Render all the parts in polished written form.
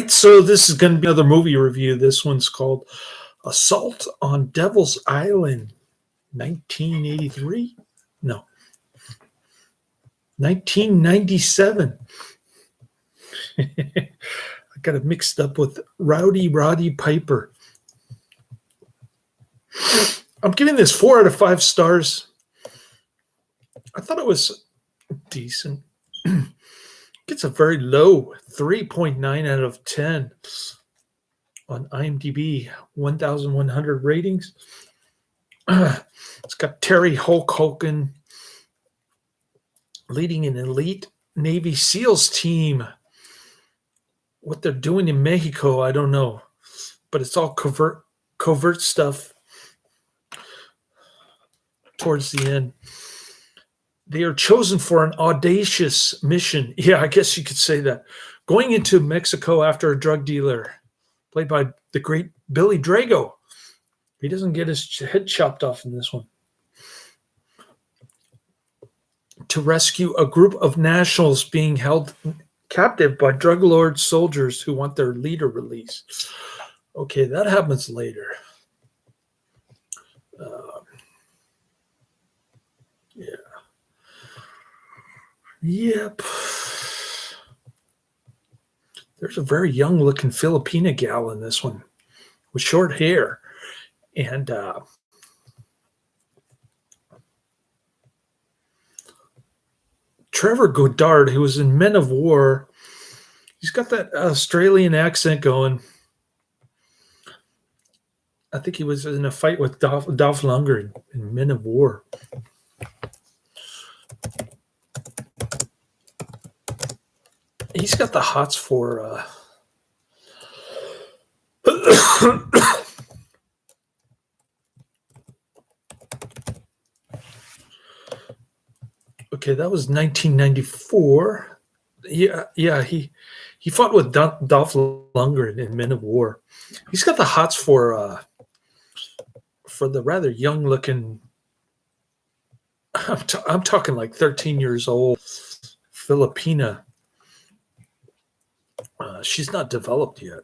So this is going to be another movie review. This one's called Assault on Devil's Island, 1983? No, 1997. I got it mixed up with Rowdy Roddy Piper. I'm giving this 4 out of 5 stars. I thought it was decent. Gets a very low 3.9 out of 10 on IMDb, 1,100 ratings. It's got Terry Hulk Hogan leading an elite Navy SEALs team. What they're doing in Mexico, I don't know, but it's all covert stuff towards the end. They are chosen for an audacious mission. Yeah, I guess you could say that. Going into Mexico after a drug dealer, played by the great Billy Drago. He doesn't get his head chopped off in this one. To rescue a group of nationals being held captive by drug lord soldiers who want their leader released. Okay, that happens later. Yeah. Yep. There's a very young-looking Filipina gal in this one with short hair. And Trevor Goddard, who was in Men of War, he's got that Australian accent going. I think he was in a fight with Dolph Lundgren in Men of War. He's got the hots for okay, that was 1994. Yeah, he fought with Dolph Lundgren in Men of War. He's got the hots for the rather young-looking. I'm talking like 13 years old Filipina. She's not developed yet.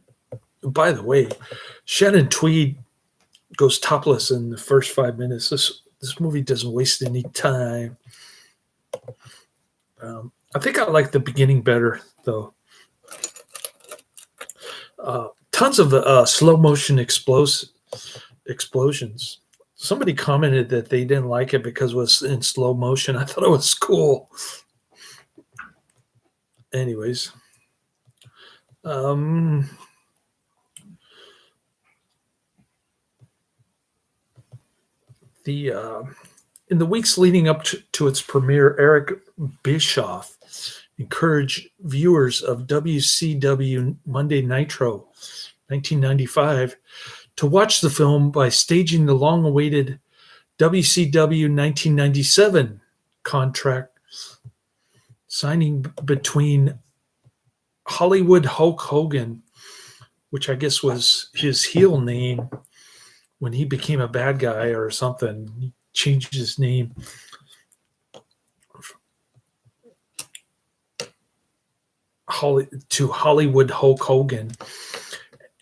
By the way, Shannon Tweed goes topless in the first 5 minutes. This movie doesn't waste any time. I think I like the beginning better, though. Tons of slow motion explosions. Somebody commented that they didn't like it because it was in slow motion. I thought it was cool. Anyways. In the weeks leading up to its premiere, Eric Bischoff encouraged viewers of WCW Monday Nitro 1995 to watch the film by staging the long-awaited WCW 1997 contract signing between Hollywood Hulk Hogan, which I guess was his heel name when he became a bad guy or something. He changed his name. To Hollywood Hulk Hogan.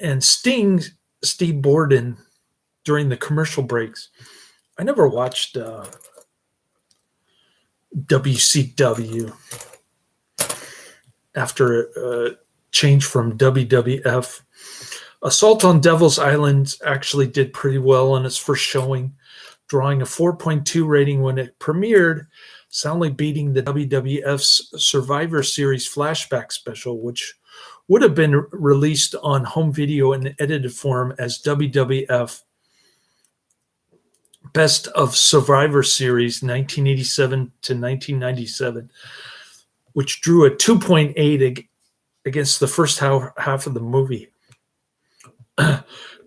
And Sting, Steve Borden, during the commercial breaks. I never watched WCW after it changed from WWF. Assault on Devil's Island actually did pretty well on its first showing, drawing a 4.2 rating when it premiered, soundly beating the WWF's Survivor Series flashback special, which would have been released on home video in edited form as WWF Best of Survivor Series 1987 to 1997, which drew a 2.8 against the first half of the movie.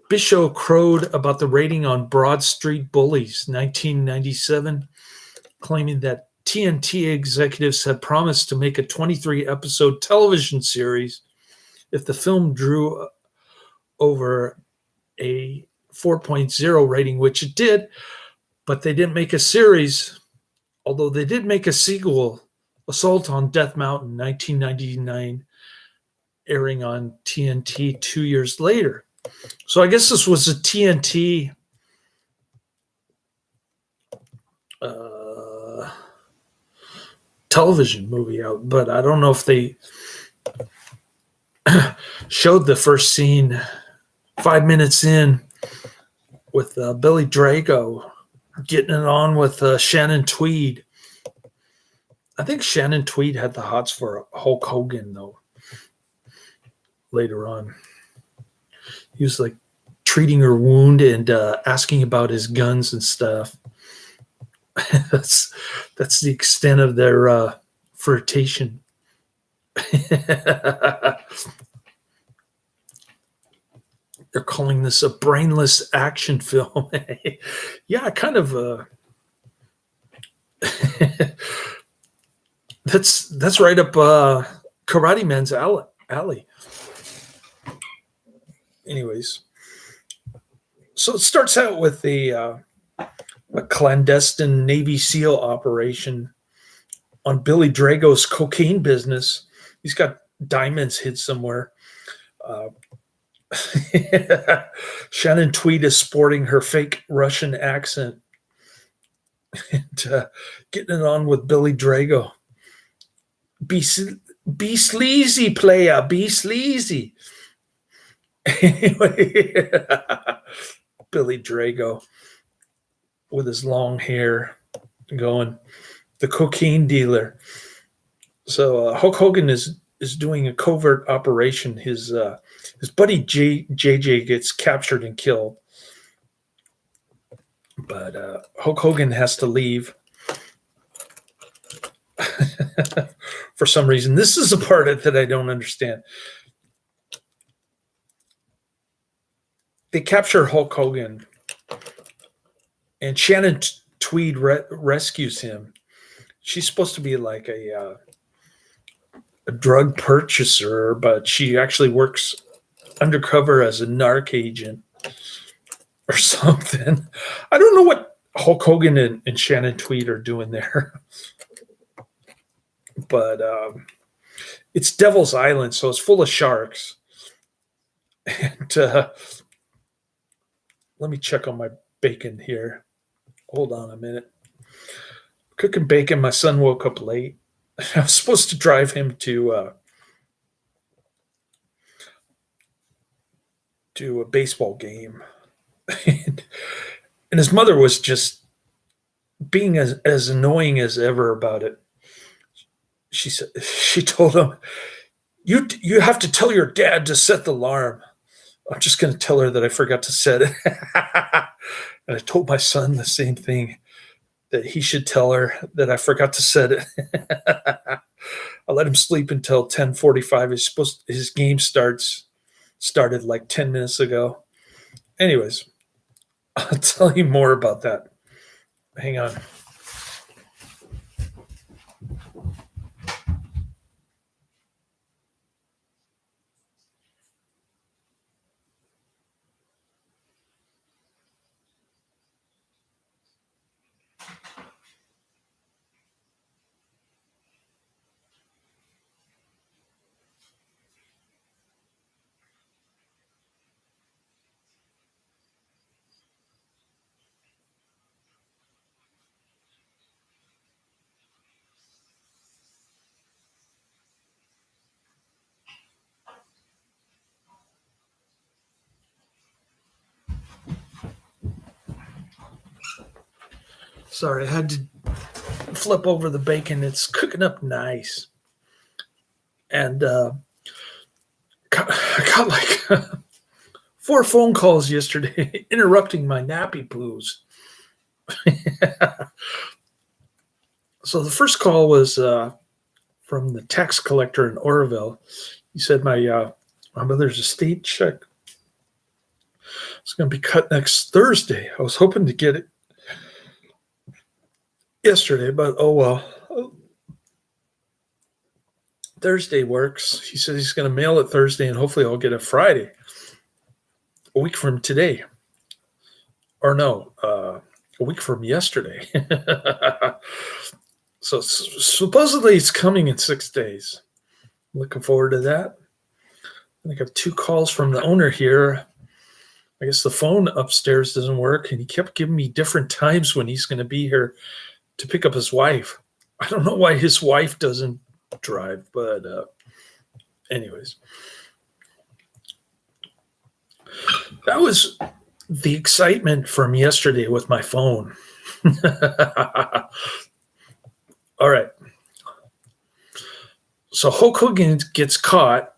Bischoff crowed about the rating on Broad Street Bullies 1997, claiming that TNT executives had promised to make a 23-episode television series if the film drew over a 4.0 rating, which it did, but they didn't make a series, although they did make a sequel, Assault on Death Mountain, 1999, airing on TNT 2 years later. So I guess this was a TNT television movie out, but I don't know if they showed the first scene 5 minutes in with Billy Drago getting it on with Shannon Tweed. I think Shannon Tweed had the hots for Hulk Hogan, though, later on. He was like treating her wound and asking about his guns and stuff. That's the extent of their flirtation. They're calling this a brainless action film. Yeah, kind of. That's right up Karate Man's alley. Anyways, so it starts out with a clandestine Navy SEAL operation on Billy Drago's cocaine business. He's got diamonds hid somewhere. Shannon Tweed is sporting her fake Russian accent and getting it on with Billy Drago. Be sleazy, player. Be sleazy. Anyway, Billy Drago with his long hair going, the cocaine dealer. So Hulk Hogan is doing a covert operation. His buddy JJ gets captured and killed. But Hulk Hogan has to leave for some reason. This is a part of it that I don't understand. They capture Hulk Hogan, and Shannon Tweed rescues him. She's supposed to be like a drug purchaser, but she actually works undercover as a narc agent or something. I don't know what Hulk Hogan and Shannon Tweed are doing there. But it's Devil's Island, so it's full of sharks. And let me check on my bacon here. Hold on a minute. Cooking bacon. My son woke up late. I was supposed to drive him to a baseball game. And his mother was just being as annoying as ever about it. She told him, you have to tell your dad to set the alarm. I'm just going to tell her that I forgot to set it. And I told my son the same thing, that he should tell her that I forgot to set it. I let him sleep until 10:45. His game started like 10 minutes ago. Anyways, I'll tell you more about that. Hang on. Sorry, I had to flip over the bacon. It's cooking up nice. And I got like 4 phone calls yesterday interrupting my nappy poos. So the first call was from the tax collector in Oroville. He said my mother's estate check is going to be cut next Thursday. I was hoping to get it yesterday, but oh well. Thursday works. He said he's going to mail it Thursday, and hopefully I'll get it Friday, a week from today. Or no, a week from yesterday. So supposedly it's coming in 6 days. Looking forward to that. I got 2 calls from the owner here. I guess the phone upstairs doesn't work, and he kept giving me different times when he's going to be here to pick up his wife. I don't know why his wife doesn't drive, but anyways. That was the excitement from yesterday with my phone. All right. So Hulk Hogan gets caught.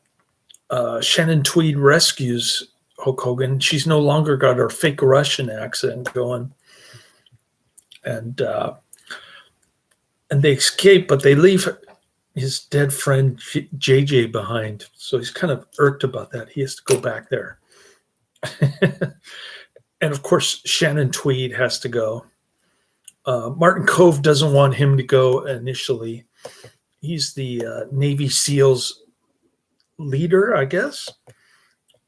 Shannon Tweed rescues Hulk Hogan. She's no longer got her fake Russian accent going. And they escape, but they leave his dead friend JJ behind. So he's kind of irked about that. He has to go back there. And of course, Shannon Tweed has to go. Martin Kove doesn't want him to go initially. He's the Navy SEALs leader, I guess.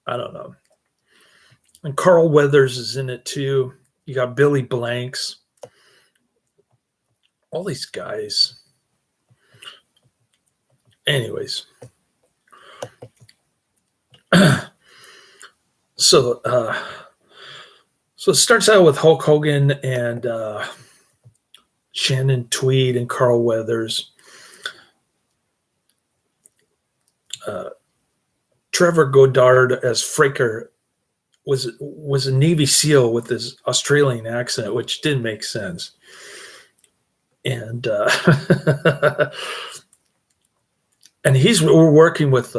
I don't know. And Carl Weathers is in it too. You got Billy Blanks. All these guys. Anyways. So it starts out with Hulk Hogan and Shannon Tweed and Carl Weathers. Trevor Goddard as Fraker was a Navy SEAL with his Australian accent, which didn't make sense. And and we're working with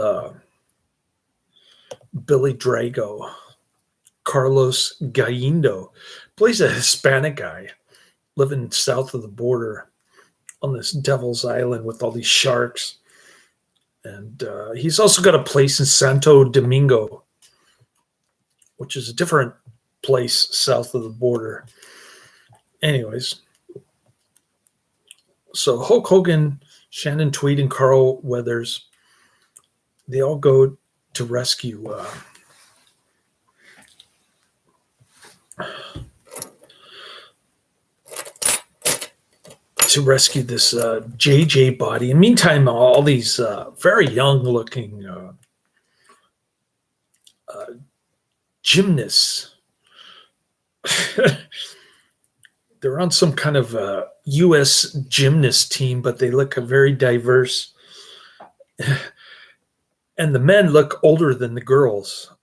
Billy Drago. Carlos Galindo plays a Hispanic guy living south of the border on this Devil's Island with all these sharks. And he's also got a place in Santo Domingo, which is a different place south of the border. Anyways, so Hulk Hogan, Shannon Tweed, and Carl Weathers, they all go to rescue this JJ body. And meantime, all these very young-looking gymnasts, they're on some kind of U.S. gymnast team, but they look very diverse. And the men look older than the girls.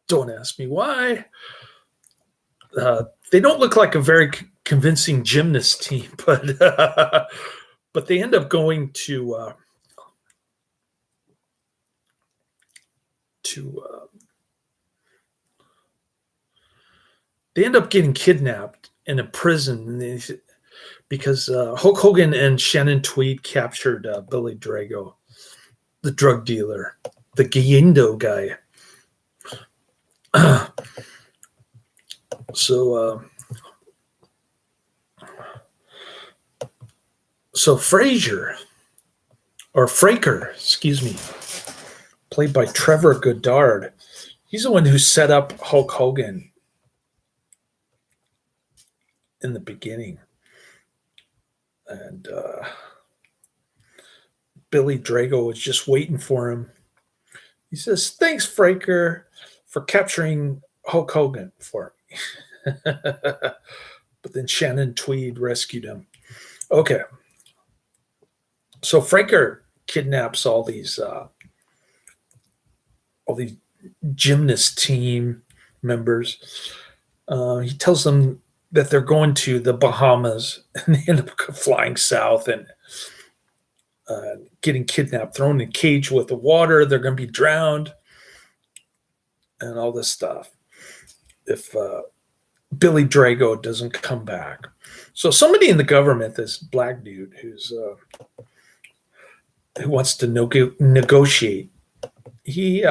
Don't ask me why. They don't look like a very convincing gymnast team, but they end up going to they end up getting kidnapped in a prison because Hulk Hogan and Shannon Tweed captured Billy Drago, the drug dealer, the Galindo guy. So Fraker, excuse me, played by Trevor Goddard. He's the one who set up Hulk Hogan in the beginning. And Billy Drago was just waiting for him. He says, "Thanks, Fraker, for capturing Hulk Hogan for me." But then Shannon Tweed rescued him. Okay. So Fraker kidnaps all these gymnast team members. He tells them that they're going to the Bahamas, and they end up flying south and getting kidnapped, thrown in a cage with the water. They're going to be drowned and all this stuff if Billy Drago doesn't come back. So somebody in the government, this black dude who wants to negotiate, he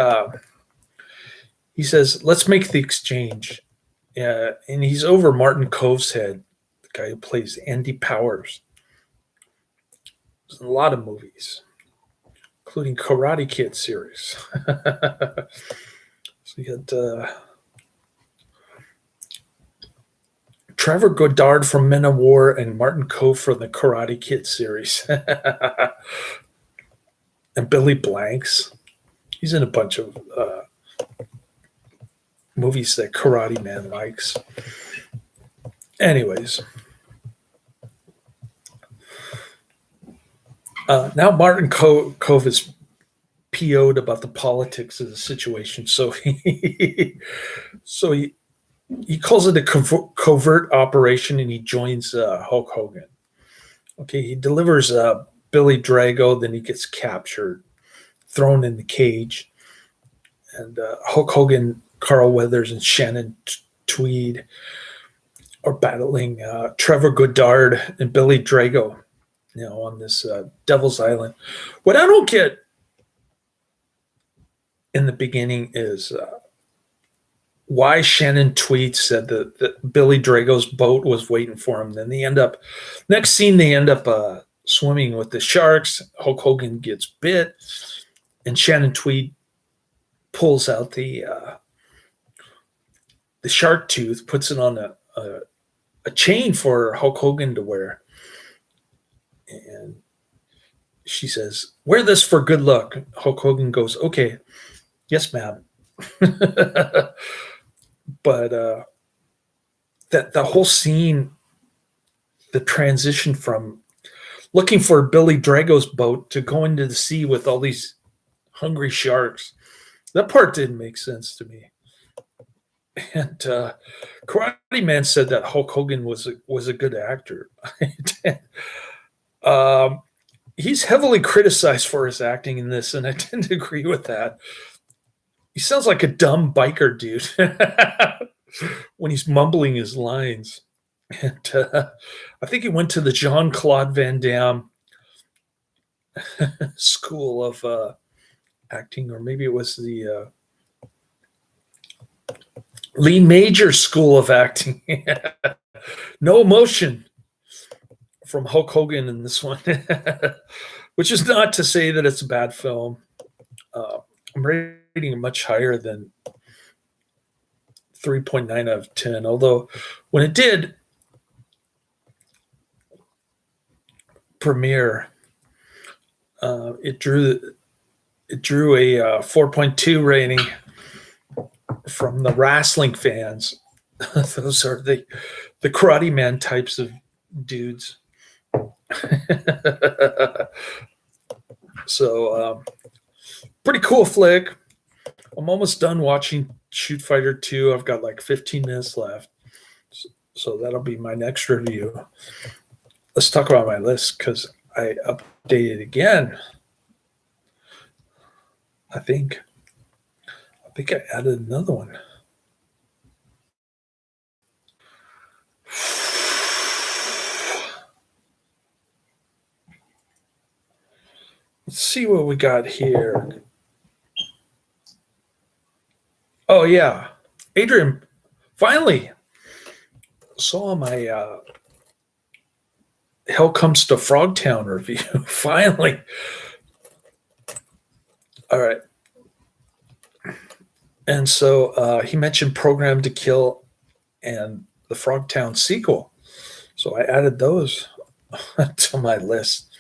says, "Let's make the exchange." And he's over Martin Kove's head, the guy who plays Andy Powers. There's a lot of movies, including Karate Kid series. So you got Trevor Goddard from Men of War and Martin Kove from the Karate Kid series. And Billy Blanks. He's in a bunch of movies that Karate Man likes. Anyways. Now Martin Kove is PO'd about the politics of the situation. So he calls it a covert operation, and he joins Hulk Hogan. Okay, he delivers Billy Drago, then he gets captured, thrown in the cage, and Hulk Hogan, Carl Weathers, and Shannon Tweed are battling Trevor Goddard and Billy Drago, on this Devil's Island. What I don't get in the beginning is why Shannon Tweed said that Billy Drago's boat was waiting for him. Then next scene, they end up swimming with the sharks. Hulk Hogan gets bit, and Shannon Tweed pulls out the shark tooth, puts it on a chain for Hulk Hogan to wear. And she says, "Wear this for good luck." Hulk Hogan goes, "Okay, yes, ma'am." But that the whole scene, the transition from looking for Billy Drago's boat to go into the sea with all these hungry sharks, that part didn't make sense to me. And Karate Man said that Hulk Hogan was a good actor. He's heavily criticized for his acting in this, and I tend to agree with that. He sounds like a dumb biker dude when he's mumbling his lines. And I think he went to the Jean-Claude Van Damme school of acting, or maybe it was the Lee Major school of acting. No emotion from Hulk Hogan in this one, which is not to say that it's a bad film. I'm rating it much higher than 3.9 out of 10, although when it did premiere, it drew a 4.2 rating from the wrestling fans. Those are the Karate Man types of dudes. So pretty cool flick. I'm almost done watching Shoot Fighter 2. I've got like 15 minutes left, so that'll be my next review. Let's talk about my list, because I updated again. I think I added another one. Let's see what we got here. Oh, yeah. Adrian finally saw my Hell Comes to Frogtown review. Finally. All right. And so he mentioned Program to Kill and the Frogtown sequel. So I added those to my list.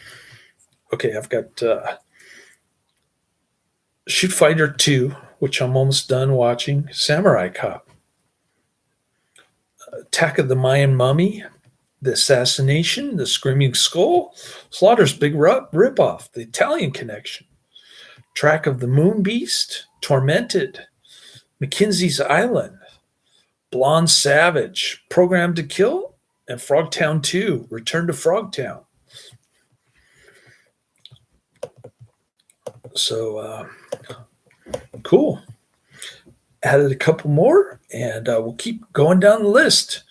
Okay, I've got Shoot Fighter 2, which I'm almost done watching. Samurai Cop. Attack of the Mayan Mummy. The Assassination. The Screaming Skull. Slaughter's Big Ripoff. The Italian Connection. Track of the Moon Beast. Tormented. Mackenzie's Island. Blonde Savage. Program to Kill. And Frogtown 2. Return to Frogtown. So cool. Added a couple more, and we'll keep going down the list,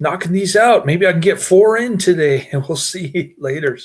knocking these out. Maybe I can get 4 in today, and we'll see later.